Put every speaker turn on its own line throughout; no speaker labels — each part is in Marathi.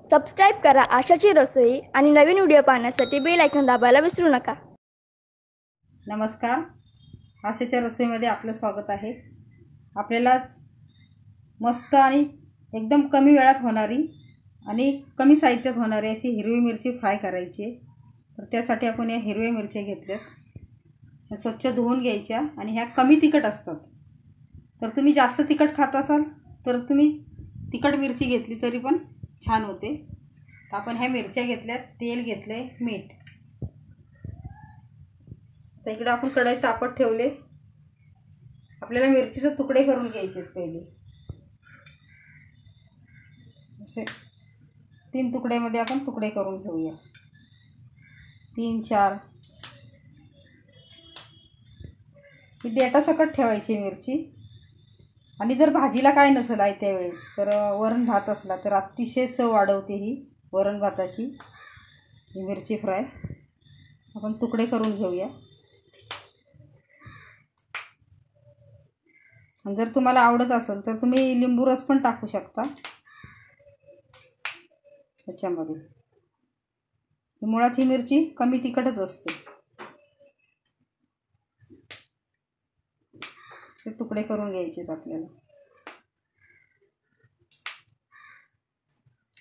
सबस्क्राईब करा आशाची रसोई आणि नवीन व्हिडिओ पाहण्यासाठी बेल आयकॉन दाबायला विसरू नका।
नमस्कार, आशाच्या रसोईमध्ये आपलं स्वागत आहे। आपल्याला मस्त आणि एकदम कमी वेळात होणारी आणि कमी साहित्यात होणारी अशी हिरवी मिरची फ्राय करायची आहे। तर त्यासाठी आपण या हिरव्या मिरच्या घेतल्यात, ह्या स्वच्छ धुवून घ्यायच्या आणि ह्या कमी तिखट असतात। तर तुम्ही जास्त तिखट खात असाल तर तुम्ही तिखट मिरची घेतली तरी पण छान होते। तर आपण ह्या मिरच्या घेतल्यात, तेल घेतले, मीठ। तर इकडे आपण कढई तापत ठेवले। आपल्याला मिरचीचे तुकडे करून घ्यायचे पहिले, असे 3 तुकड्यामध्ये आपण तुकडे करून घेऊया। 3-4 ही देठासकट ठेवायची मिरची। आणि जर भाजीला काय नसेल आहे त्यावेळेस तर वरण भात असला तर अतिशय चव वाढवते ही वरण भाताची ही मिरची फ्राय। आपण तुकडे करून घेऊया। आणि जर तुम्हाला आवडत असेल तर तुम्ही लिंबू रस पण टाकू शकता त्याच्यामध्ये। मुळात ही मिरची कमी तिखटच असते। हे तुकडे करून घ्यायचे आपल्याला।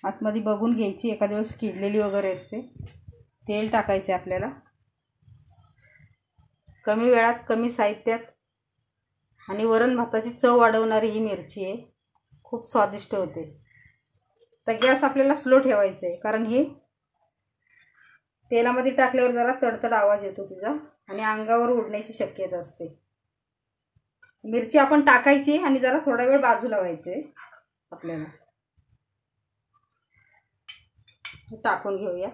आतमध्ये बघून घ्यायची, एखाद्या वेळेस किडलेली वगैरे असते। तेल टाकायचे आपल्याला। कमी वेळात कमी साहित्यात आणि वरण भाताची चव वाढवणारी ही मिरची आहे, खूप स्वादिष्ट होते। तर गॅस आपल्याला स्लो ठेवायचा आहे, कारण हे तेलामध्ये टाकल्यावर जरा तडतड आवाज येतो तिचा आणि अंगावर उडण्याची शक्यता असते। मिरची आपण टाकायची आणि जरा थोडा वेळ बाजूला व्हायचे आपल्याला। टाकून घेऊया।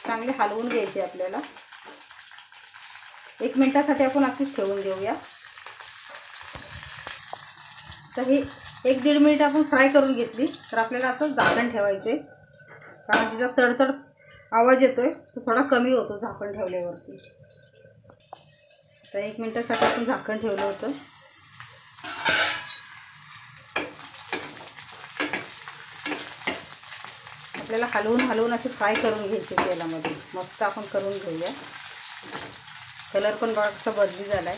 चांगले हलवून घ्यायचे आपल्याला। 1 मिनिटासाठी आपण अशीच ठेवून देऊया। तर हे 1-1.5 मिनिट आपण फ्राय करून घेतली। तर आपल्याला आता झाकण ठेवायचे, कारण तिचा तडतड आवाज येतोय तो थोडा कमी होतो झाकण ठेवल्यावरती। तर 1 मिनिटासाठी आपण झाकण ठेवलं होतं। आपल्याला हलवून असे फ्राय करून घ्यायचे तेलामध्ये। मस्त आपण करून घेऊया। कलर पण बघा कसा बदली झालाय,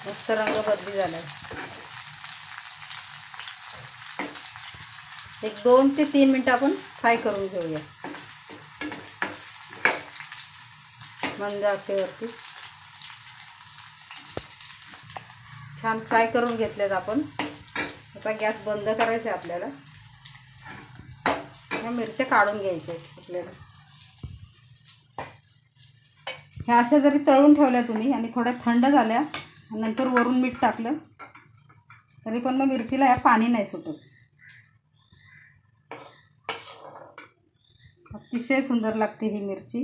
मस्त रंग बदली झालाय। 2 ते 3 मिनिट आपण फ्राय करून घेऊया मंद आचेवरती। छान फ्राय करून घेतलेत आपण। आता गॅस बंद करायचा आहे आपल्याला। ह्या मिरच्या काढून घ्यायच्या आपल्याला। ह्या अशा जरी तळून ठेवल्या तुम्ही आणि थोड्या थंड झाल्या नंतर वरून मीठ टाकलं तरी पण मग मिरचीला ह्या पाणी नाही सुटत। अतिशय सुंदर लागते ही मिरची।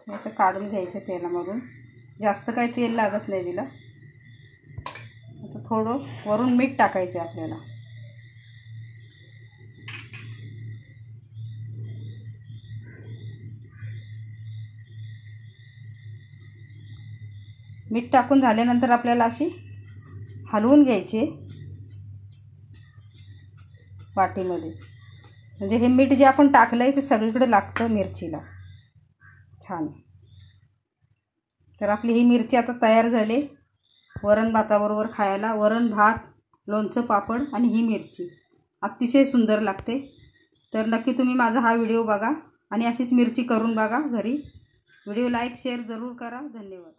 असं काढून घ्यायचं तेलामधून। जास्त काही तेल लागत नाही तिला। आता थोडं वरून मीठ टाकायचं आपल्याला। मीठ टाकून झाल्यानंतर आपल्याला अशी हलवून घ्यायची वाटीमध्येच, म्हणजे हे मीठ जे आपण टाकलंय ते सगळीकडे लागतं मिरचीला छान। तर आपली ही मिरची आता तयार झाली वरण भाताबरोबर खायला। वरण भात, लोणचं, पापड आणि ही मिरची अतिशय सुंदर लागते। तर नक्की तुम्ही माझा हा व्हिडिओ बघा आणि अशीच मिरची करून बघा घरी। व्हिडिओ लाईक शेअर जरूर करा। धन्यवाद।